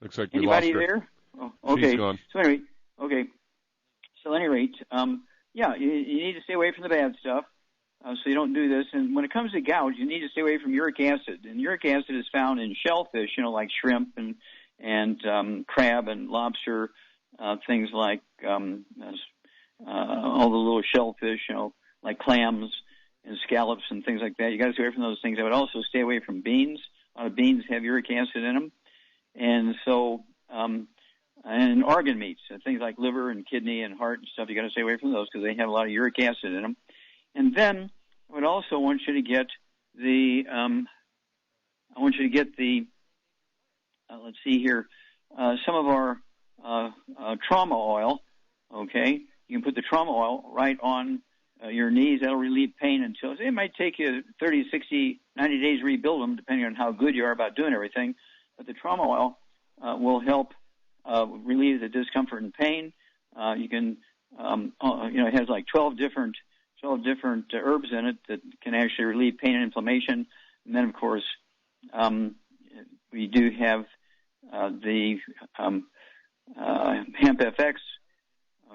Looks like we Anybody lost her. there? Oh, okay. She's gone. So anyway, at any rate, you need to stay away from the bad stuff, so you don't do this. And when it comes to gout, you need to stay away from uric acid. And uric acid is found in shellfish, like shrimp and crab and lobster, things like all the little shellfish, like clams and scallops and things like that. You got to stay away from those things. I would also stay away from beans. A lot of beans have uric acid in them. And so, and organ meats, things like liver and kidney and heart and stuff, you got to stay away from those because they have a lot of uric acid in them. And then I would also want you to get let's see here, some of our trauma oil. Okay, you can put the trauma oil right on your knees. That'll relieve pain until it might take you 30, 60, 90 days to rebuild them, depending on how good you are about doing everything. But the trauma oil will help relieve the discomfort and pain. You can, it has like 12 different herbs in it that can actually relieve pain and inflammation. And then, of course, we do have the Hemp FX.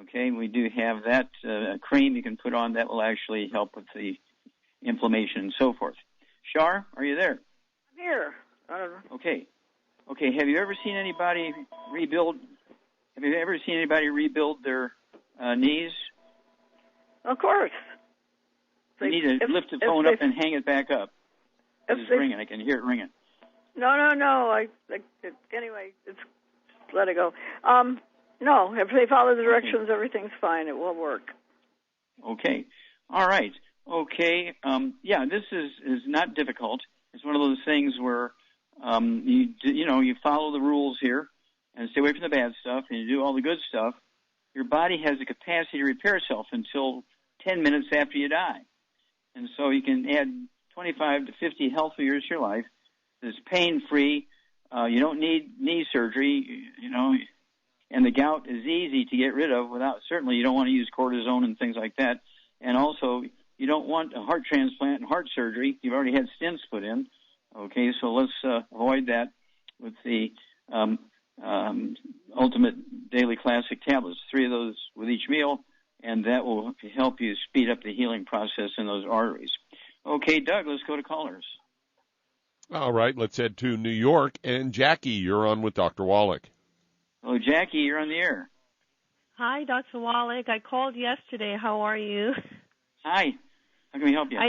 Okay, we do have that cream you can put on that will actually help with the inflammation and so forth. Shar, are you there? I'm here. Okay. Have you ever seen anybody rebuild? Their knees? Of course. You need to lift the phone up and hang it back up. It's ringing. I can hear it ringing. No. Anyway, let it go. No, if they follow the directions, everything's fine. It will work. Okay. All right. Okay. This is not difficult. It's one of those things where you follow the rules here and stay away from the bad stuff, and you do all the good stuff. Your body has the capacity to repair itself until 10 minutes after you die. And so you can add 25 to 50 healthy years to your life. It's pain-free. You don't need knee surgery, and the gout is easy to get rid of certainly you don't want to use cortisone and things like that. And also, you don't want a heart transplant and heart surgery. You've already had stents put in. Okay, so let's avoid that with the Ultimate Daily Classic tablets, 3 of those with each meal, and that will help you speed up the healing process in those arteries. Okay, Doug, let's go to callers. All right, let's head to New York. And Jackie, you're on with Dr. Wallach. Oh, Jackie, you're on the air. Hi, Dr. Wallach. I called yesterday. How are you? Hi. How can we help you?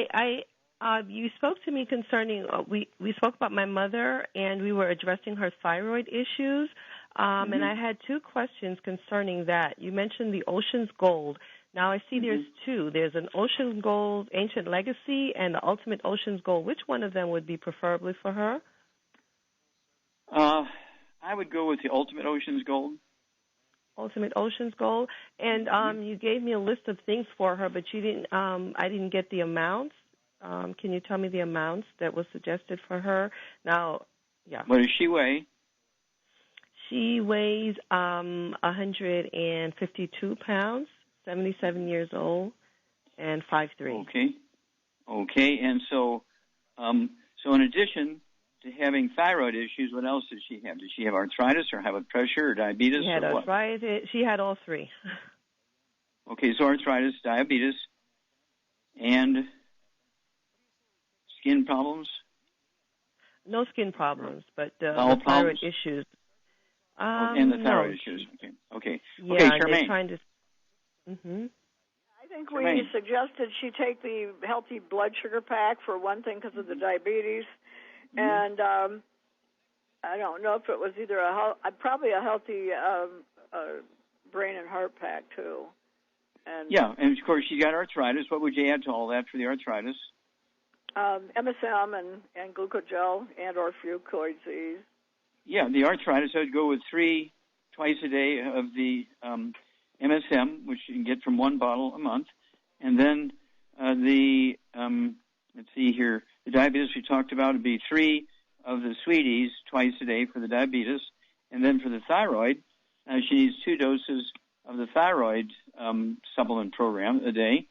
You spoke to me concerning, we spoke about my mother, and we were addressing her thyroid issues. And I had 2 questions concerning that. You mentioned the Ocean's Gold. Now, I see there's 2. There's an Ocean's Gold Ancient Legacy and the Ultimate Ocean's Gold. Which one of them would be preferably for her? I would go with the Ultimate Ocean's Gold. Ultimate Ocean's Gold. And you gave me a list of things for her, but you didn't. I didn't get the amounts. Can you tell me the amounts that was suggested for her? Now, yeah. What does she weigh? She weighs 152 pounds, 77 years old, and 5'3". Okay. And so in addition to having thyroid issues, what else does she have? Does she have arthritis or high blood pressure or diabetes? She had or arthritis. What? She had all three. Okay, so arthritis, diabetes, and skin problems? No skin problems, but the thyroid issues. And the thyroid issues. Okay. Yeah, okay, Charmaine. They're trying to. I think we suggested she take the healthy blood sugar pack for one thing because of the diabetes, and I don't know if it was either probably a healthy brain and heart pack too. And and of course she's got arthritis. What would you add to all that for the arthritis? MSM and glucogel and or fucoid-Z's. Yeah, the arthritis, I would go with 3 twice a day of the MSM, which you can get from 1 bottle a month. And then let's see here, the diabetes we talked about would be 3 of the sweeties twice a day for the diabetes. And then for the thyroid, she needs 2 doses of the thyroid supplement program a day,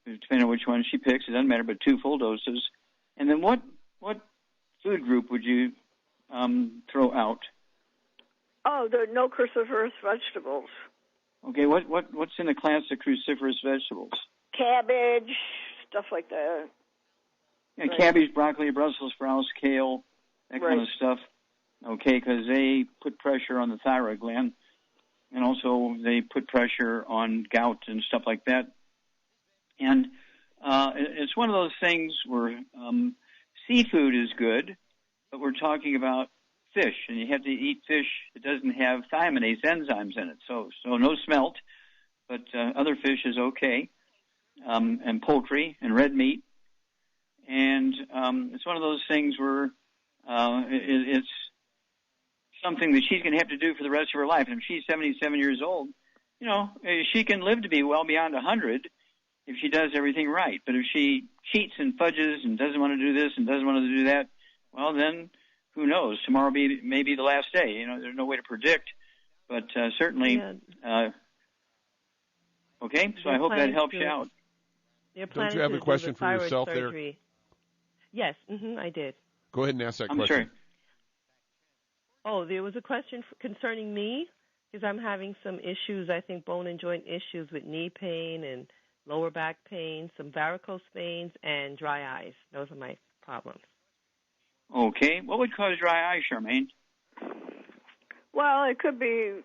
depending on which one she picks. It doesn't matter, but 2 full doses. And then what food group would you throw out? Oh, there are no cruciferous vegetables. Okay, what's in the class of cruciferous vegetables? Cabbage, stuff like that. Yeah, right. Cabbage, broccoli, Brussels sprouts, kale, that kind of stuff. Okay, because they put pressure on the thyroid gland, and also they put pressure on gout and stuff like that. And it's one of those things where seafood is good, but we're talking about fish, and you have to eat fish that doesn't have thiominase enzymes in it. So no smelt, but other fish is okay, and poultry and red meat. And it's one of those things where it's something that she's going to have to do for the rest of her life. And if she's 77 years old, she can live to be well beyond 100 if she does everything right. But if she cheats and fudges and doesn't want to do this and doesn't want to do that, well, then who knows? Tomorrow may be the last day. There's no way to predict. But certainly, okay, so I hope that helps you out. Don't you have a question for yourself surgery. There? Yes, I did. Go ahead and ask that I'm question. Sorry. Oh, there was a question concerning me because I'm having some issues, I think bone and joint issues with knee pain and lower back pain, some varicose veins, and dry eyes. Those are my problems. Okay. What would cause dry eye, Charmaine? Well, it could be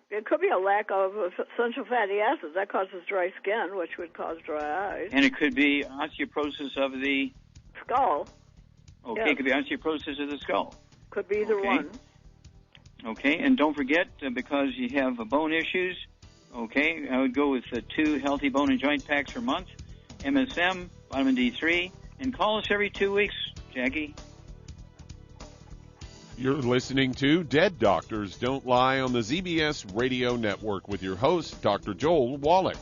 a lack of essential fatty acids. That causes dry skin, which would cause dry eyes. And it could be osteoporosis of the skull. Okay, yes. It could be osteoporosis of the skull. Could be either one. Okay, and don't forget, because you have bone issues, okay, I would go with 2 healthy bone and joint packs per month, MSM, vitamin D3, and call us every 2 weeks, Jackie. You're listening to Dead Doctors Don't Lie on the ZBS Radio Network with your host, Dr. Joel Wallach.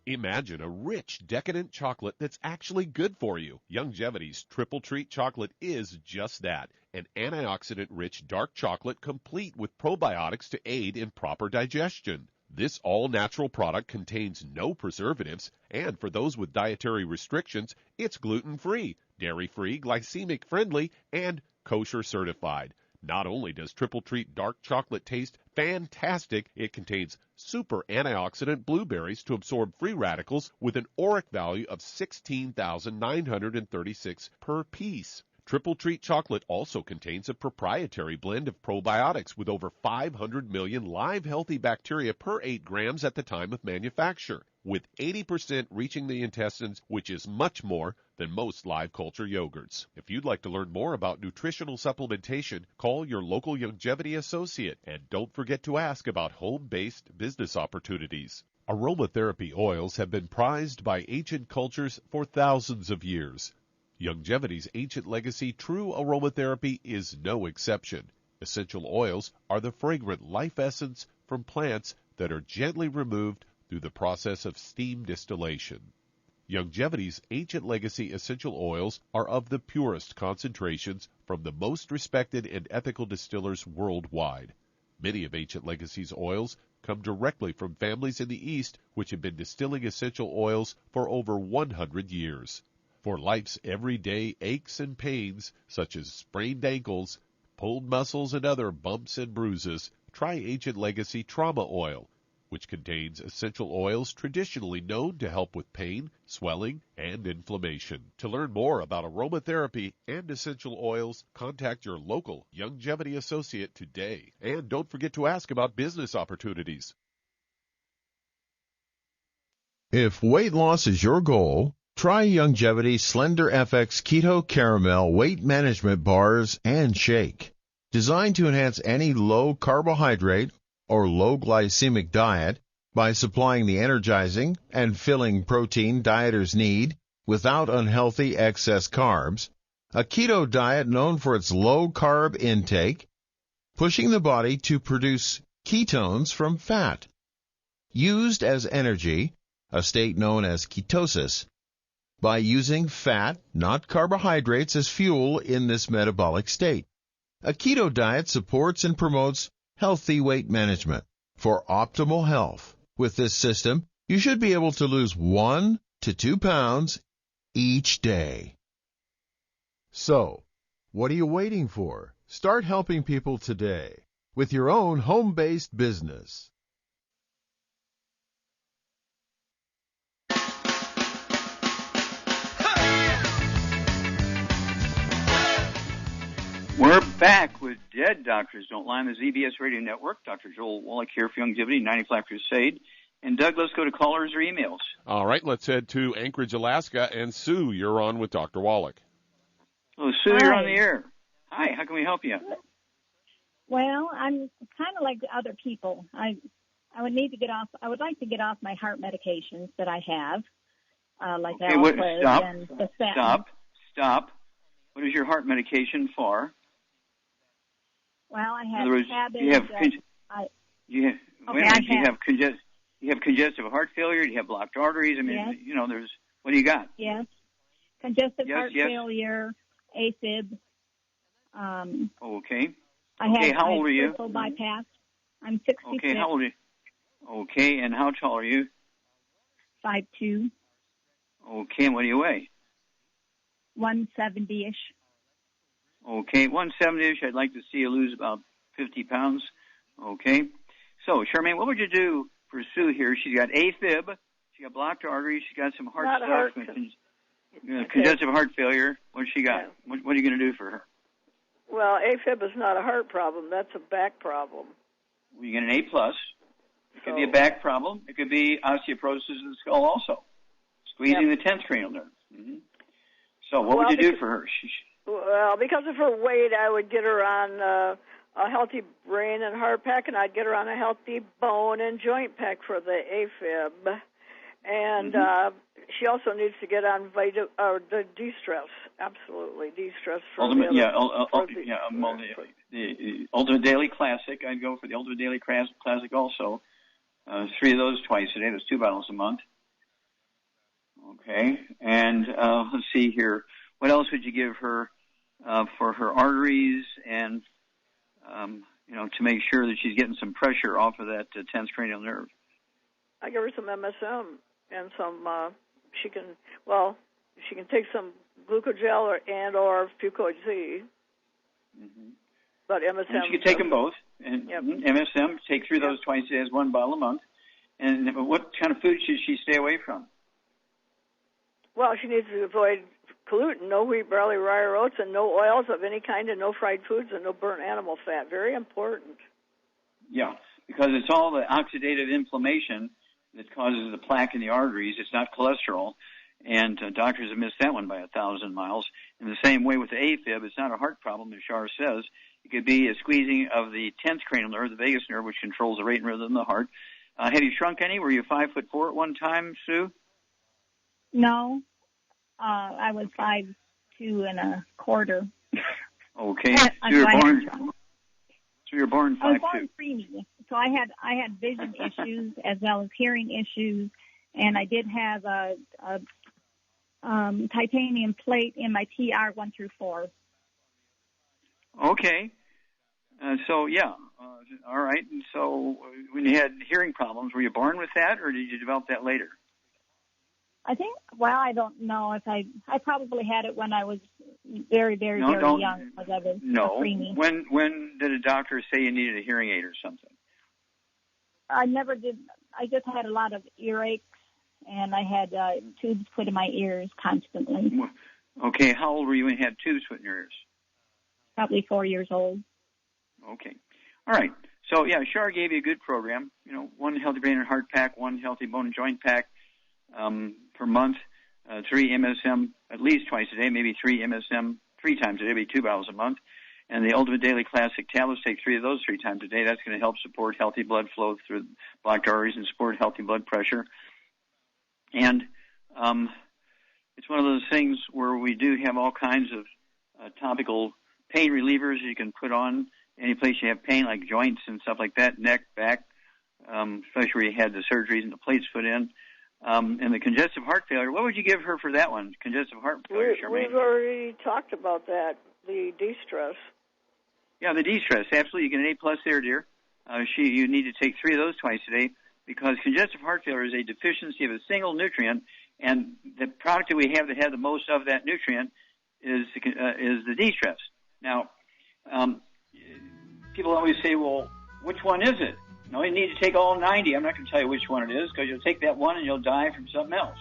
Imagine a rich, decadent chocolate that's actually good for you. Youngevity's Triple Treat Chocolate is just that, an antioxidant-rich dark chocolate complete with probiotics to aid in proper digestion. This all-natural product contains no preservatives, and for those with dietary restrictions, it's gluten-free, dairy-free, glycemic-friendly, and kosher certified. Not only does Triple Treat Dark Chocolate taste fantastic, it contains super antioxidant blueberries to absorb free radicals with an ORAC value of 16,936 per piece. Triple Treat Chocolate also contains a proprietary blend of probiotics with over 500 million live healthy bacteria per 8 grams at the time of manufacture, with 80% reaching the intestines, which is much more than most live culture yogurts. If you'd like to learn more about nutritional supplementation, call your local Youngevity associate, and don't forget to ask about home-based business opportunities. Aromatherapy oils have been prized by ancient cultures for thousands of years. Longevity's ancient legacy, true aromatherapy, is no exception. Essential oils are the fragrant life essence from plants that are gently removed through the process of steam distillation. Longevity's ancient legacy essential oils are of the purest concentrations from the most respected and ethical distillers worldwide. Many of Ancient Legacy's oils come directly from families in the East which have been distilling essential oils for over 100 years. For life's everyday aches and pains, such as sprained ankles, pulled muscles, and other bumps and bruises, try Ancient Legacy Trauma Oil, which contains essential oils traditionally known to help with pain, swelling, and inflammation. To learn more about aromatherapy and essential oils, contact your local Longevity associate today. And don't forget to ask about business opportunities. If weight loss is your goal, try Longevity Slender FX Keto Caramel Weight Management Bars and Shake. Designed to enhance any low carbohydrate or low glycemic diet by supplying the energizing and filling protein dieters need without unhealthy excess carbs, a keto diet known for its low carb intake, pushing the body to produce ketones from fat, used as energy, a state known as ketosis, by using fat, not carbohydrates, as fuel in this metabolic state. A keto diet supports and promotes healthy weight management for optimal health. With this system, you should be able to lose 1 to 2 pounds each day. So, what are you waiting for? Start helping people today with your own home-based business. We're back with Dead Doctors Don't Lie on the ZBS Radio Network. Dr. Joel Wallach here for Longevity, 95 Crusade. And Doug, let's go to callers or emails. All right, let's head to Anchorage, Alaska. And Sue, you're on with Dr. Wallach. Oh, Sue, Hi. You're on the air. Hi, how can we help you? Well, I'm kind of like other people. I would need to get off. I would like to get off my heart medications that I have, like Okay, Alpha and the statin. Stop. What is your heart medication for? Well, I have In other words, habits. you have congestive heart failure. You have blocked arteries. I mean, Yes. there's what do you got? Yes, congestive Yes, heart yes. failure, AFib. Okay. I have how old are you? peripheral bypass. I'm 66. Okay, how old are you? Okay, and how tall are you? 5'2", Okay, and what do you weigh? 170-ish. Okay, 170-ish. I'd like to see you lose about 50 pounds. Okay. So, Charmaine, what would you do for Sue here? She's got AFib. She's got blocked arteries. She's got some heart Not a stuff. heart. Congestive heart failure. What's she got? Yeah. What are you going to do for her? Well, AFib is not a heart problem. That's a back problem. Well, you get an A+. It could be a back problem. It could be osteoporosis of the skull also. Squeezing the 10th cranial nerve. Mm-hmm. So what would you do for her? Well, because of her weight, I would get her on a healthy brain and heart pack, and I'd get her on a healthy bone and joint pack for the AFib. And she also needs to get on the de-stress. Absolutely, de-stress. The Ultimate Daily Classic. I'd go for the Ultimate Daily Classic also. 3 of those twice a day. That's 2 bottles a month. Okay, and let's see here. What else would you give her for her arteries and, to make sure that she's getting some pressure off of that 10th cranial nerve? I give her some MSM and some, she can take some glucogel or Fucoid Z. Mm-hmm. But MSM. And she could take them both. And MSM, take 3 of those twice a day as 1 bottle a month. And what kind of food should she stay away from? Well, she needs to avoid gluten, no wheat, barley, rye, or oats, and no oils of any kind, and no fried foods, and no burnt animal fat. Very important. Yeah, because it's all the oxidative inflammation that causes the plaque in the arteries. It's not cholesterol, and doctors have missed that one by 1,000 miles. In the same way with the AFib, it's not a heart problem, as Shar says. It could be a squeezing of the 10th cranial nerve, the vagus nerve, which controls the rate and rhythm of the heart. Have you shrunk any? Were you 5'4" at one time, Sue? No, I was 5'2.25". Okay, so you're born 5'2". I was born preemie, so I had vision issues as well as hearing issues, and I did have a titanium plate in my TR 1 through 4. Okay. All right. And so when you had hearing problems, were you born with that, or did you develop that later? I think, I don't know if I probably had it when I was very, very, very young. As I was preemie. When did a doctor say you needed a hearing aid or something? I never did. I just had a lot of earaches, and I had tubes put in my ears constantly. Okay. How old were you when you had tubes put in your ears? Probably 4 years old. Okay. All right. So, Shar gave you a good program. 1 healthy brain and heart pack, 1 healthy bone and joint pack per month, 3 MSM at least twice a day, maybe 3 MSM 3 times a day, maybe 2 bottles a month. And the Ultimate Daily Classic tablets, take 3 of those 3 times a day. That's going to help support healthy blood flow through blocked arteries and support healthy blood pressure. And it's one of those things where we do have all kinds of topical pain relievers you can put on any place you have pain, like joints and stuff like that, neck, back, especially where you had the surgeries and the plates put in. And the congestive heart failure, what would you give her for that one? Congestive heart failure, Charmaine? We've already talked about that, the de-stress. Yeah, the de-stress, absolutely. You get an A+ there, dear. You need to take 3 of those twice a day, because congestive heart failure is a deficiency of a single nutrient, and the product that we have that has the most of that nutrient is the de-stress. Now, people always say, well, which one is it? No, you need to take all 90. I'm not going to tell you which one it is, because you'll take that one and you'll die from something else.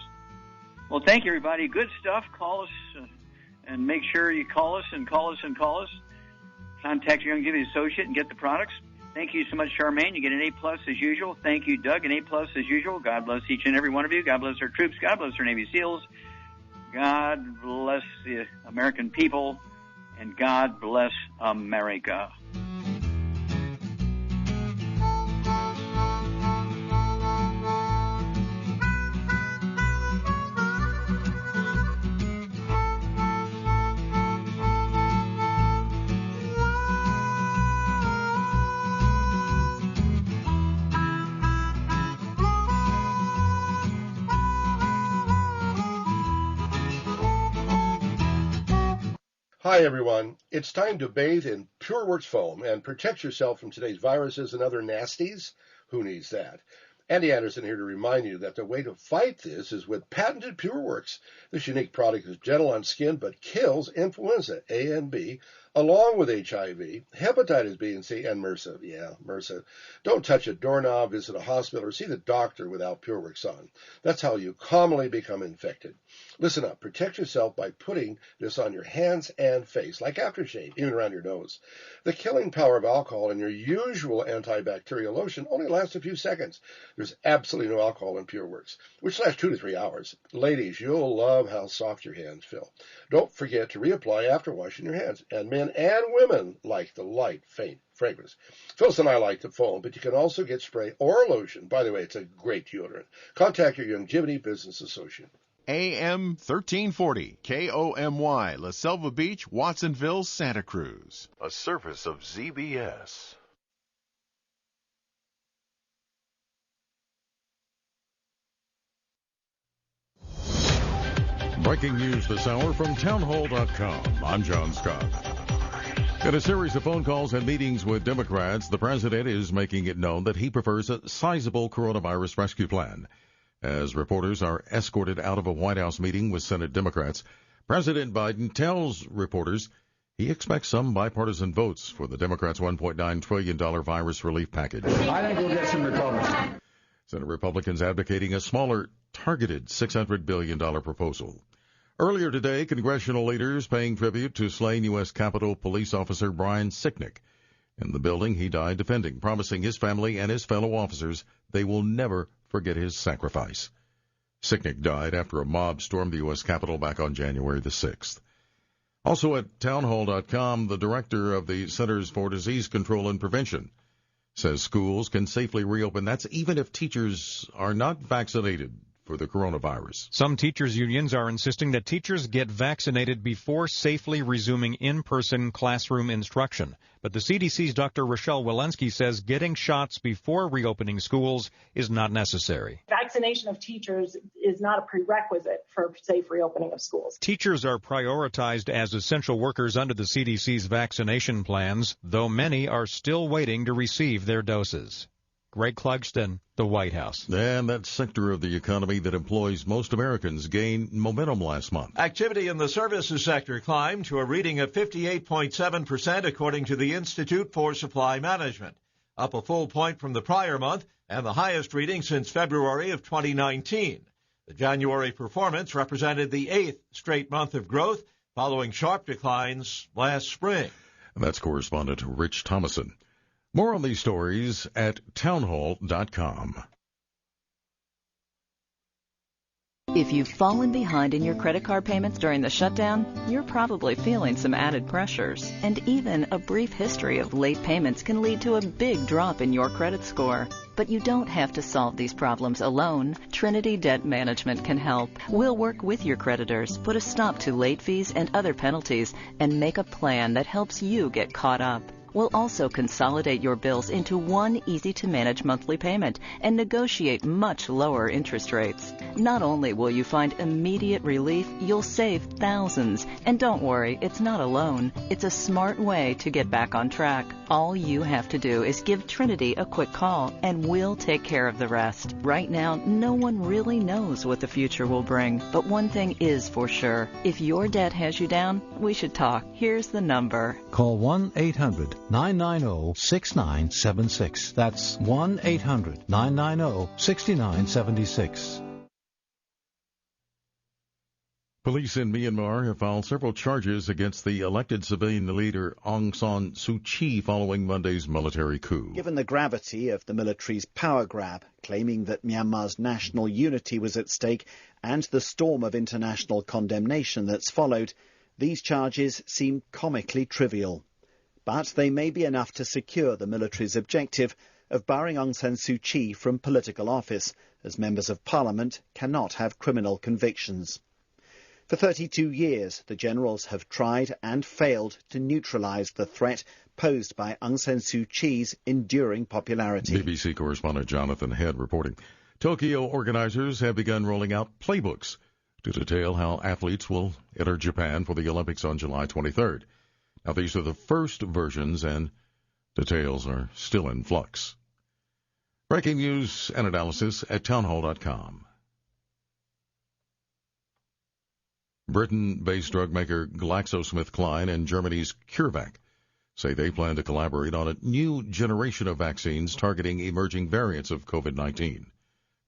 Well, thank you, everybody. Good stuff. Call us and make sure you call us and call us and call us. Contact your Youngevity associate and get the products. Thank you so much, Charmaine. You get an A+ as usual. Thank you, Doug. An A+ as usual. God bless each and every one of you. God bless our troops. God bless our Navy SEALs. God bless the American people. And God bless America. Hi, everyone. It's time to bathe in PureWorks foam and protect yourself from today's viruses and other nasties. Who needs that? Andy Anderson here to remind you that the way to fight this is with patented PureWorks. This unique product is gentle on skin but kills influenza A and B, along with HIV, hepatitis B and C, and MRSA. Yeah, MRSA. Don't touch a doorknob, visit a hospital, or see the doctor without PureWorks on. That's how you commonly become infected. Listen up. Protect yourself by putting this on your hands and face, like aftershave, even around your nose. The killing power of alcohol in your usual antibacterial lotion only lasts a few seconds. There's absolutely no alcohol in PureWorks, which lasts 2 to 3 hours. Ladies, you'll love how soft your hands feel. Don't forget to reapply after washing your hands. And men and women like the light, faint fragrance. Phyllis and I like the foam, but you can also get spray or lotion. By the way, it's a great deodorant. Contact your Youngevity business associate. AM 1340, KOMY, La Selva Beach, Watsonville, Santa Cruz. A service of ZBS. Breaking news this hour from townhall.com. I'm John Scott. In a series of phone calls and meetings with Democrats, the president is making it known that he prefers a sizable coronavirus rescue plan. As reporters are escorted out of a White House meeting with Senate Democrats, President Biden tells reporters he expects some bipartisan votes for the Democrats' $1.9 trillion virus relief package. I think we'll get some Republicans. Senate Republicans advocating a smaller, targeted $600 billion proposal. Earlier today, congressional leaders paying tribute to slain U.S. Capitol Police Officer Brian Sicknick. In the building he died defending, promising his family and his fellow officers they will never forget his sacrifice. Sicknick died after a mob stormed the U.S. Capitol back on January the 6th. Also at townhall.com, the director of the Centers for Disease Control and Prevention says schools can safely reopen. That's even if teachers are not vaccinated for the coronavirus. Some teachers' unions are insisting that teachers get vaccinated before safely resuming in-person classroom instruction. But the CDC's Dr. Rochelle Walensky says getting shots before reopening schools is not necessary. Vaccination of teachers is not a prerequisite for safe reopening of schools. Teachers are prioritized as essential workers under the CDC's vaccination plans, though many are still waiting to receive their doses. Greg Clugston, the White House. And that sector of the economy that employs most Americans gained momentum last month. Activity in the services sector climbed to a reading of 58.7% according to the Institute for Supply Management, up a full point from the prior month and the highest reading since February of 2019. The January performance represented the 8th straight month of growth following sharp declines last spring. And that's correspondent Rich Thomason. More on these stories at townhall.com. If you've fallen behind in your credit card payments during the shutdown, you're probably feeling some added pressures. And even a brief history of late payments can lead to a big drop in your credit score. But you don't have to solve these problems alone. Trinity Debt Management can help. We'll work with your creditors, put a stop to late fees and other penalties, and make a plan that helps you get caught up. We'll also consolidate your bills into one easy-to-manage monthly payment and negotiate much lower interest rates. Not only will you find immediate relief, you'll save thousands. And don't worry, it's not alone. It's a smart way to get back on track. All you have to do is give Trinity a quick call, and we'll take care of the rest. Right now, no one really knows what the future will bring. But one thing is for sure. If your debt has you down, we should talk. Here's the number. Call 1-800-990-6976. That's 1-800-990-6976. Police in Myanmar have filed several charges against the elected civilian leader Aung San Suu Kyi following Monday's military coup. Given the gravity of the military's power grab, claiming that Myanmar's national unity was at stake, and the storm of international condemnation that's followed, these charges seem comically trivial. But they may be enough to secure the military's objective of barring Aung San Suu Kyi from political office, as members of parliament cannot have criminal convictions. For 32 years, the generals have tried and failed to neutralise the threat posed by Aung San Suu Kyi's enduring popularity. BBC correspondent Jonathan Head reporting. Tokyo organizers have begun rolling out playbooks to detail how athletes will enter Japan for the Olympics on July 23rd. Now, these are the first versions, and details are still in flux. Breaking news and analysis at townhall.com. Britain-based drug maker GlaxoSmithKline and Germany's CureVac say they plan to collaborate on a new generation of vaccines targeting emerging variants of COVID-19.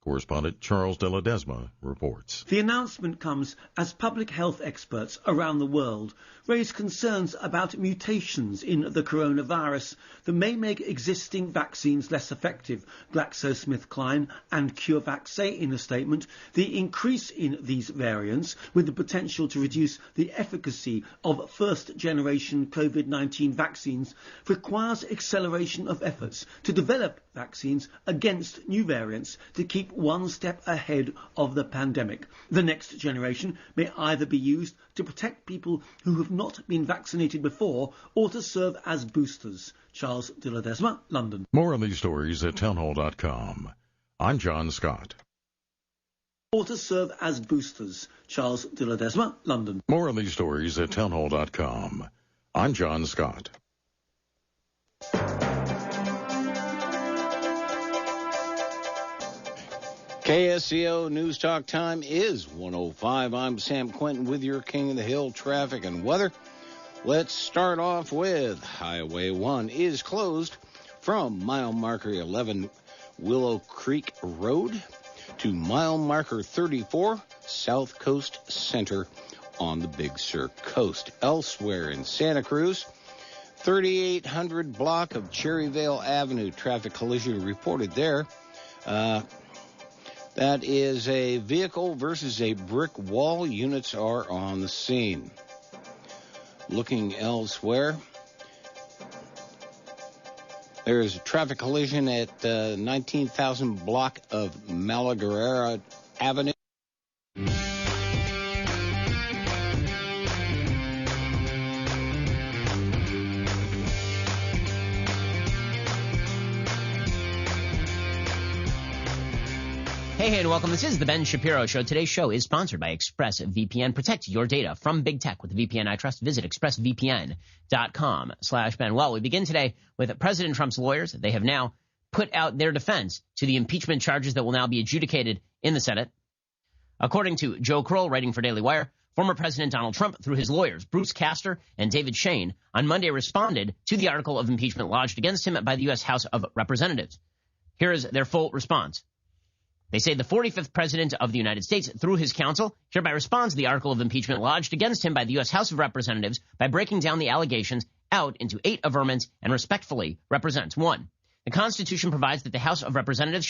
Correspondent Charles de Ledesma reports. The announcement comes as public health experts around the world raise concerns about mutations in the coronavirus that may make existing vaccines less effective. GlaxoSmithKline and CureVac say in a statement the increase in these variants, with the potential to reduce the efficacy of first-generation COVID-19 vaccines, requires acceleration of efforts to develop vaccines against new variants to keep one step ahead of the pandemic. The next generation may either be used to protect people who have not been vaccinated before or to serve as boosters. Charles de Ledesma, London. More on these stories at townhall.com. I'm John Scott. Or to serve as boosters. Charles de Ledesma, London. More on these stories at townhall.com. I'm John Scott. KSCO News Talk time is 1:05. I'm Sam Quinton with your King of the Hill traffic and weather. Let's start off with Highway 1 is closed from mile marker 11 Willow Creek Road to mile marker 34 South Coast Center on the Big Sur Coast. Elsewhere in Santa Cruz, 3800 block of Cherryvale Avenue, traffic collision reported there. That is a vehicle versus a brick wall. Units are on the scene. Looking elsewhere, There's a traffic collision at 19,000 block of Malaguerra Avenue. Hey, and welcome. This is the Ben Shapiro Show. Today's show is sponsored by ExpressVPN. Protect your data from big tech with the VPN I trust. Visit expressvpn.com/Ben. Well, we begin today with President Trump's lawyers. They have now put out their defense to the impeachment charges that will now be adjudicated in the Senate. According to Joe Kroll, writing for Daily Wire, former President Donald Trump, through his lawyers, Bruce Castor and David Shane, on Monday responded to the article of impeachment lodged against him by the U.S. House of Representatives. Here is their full response. They say the 45th President of the United States, through his counsel, hereby responds to the article of impeachment lodged against him by the U.S. House of Representatives by breaking down the allegations out into 8 averments and respectfully represents. 1. The Constitution provides that the House of Representatives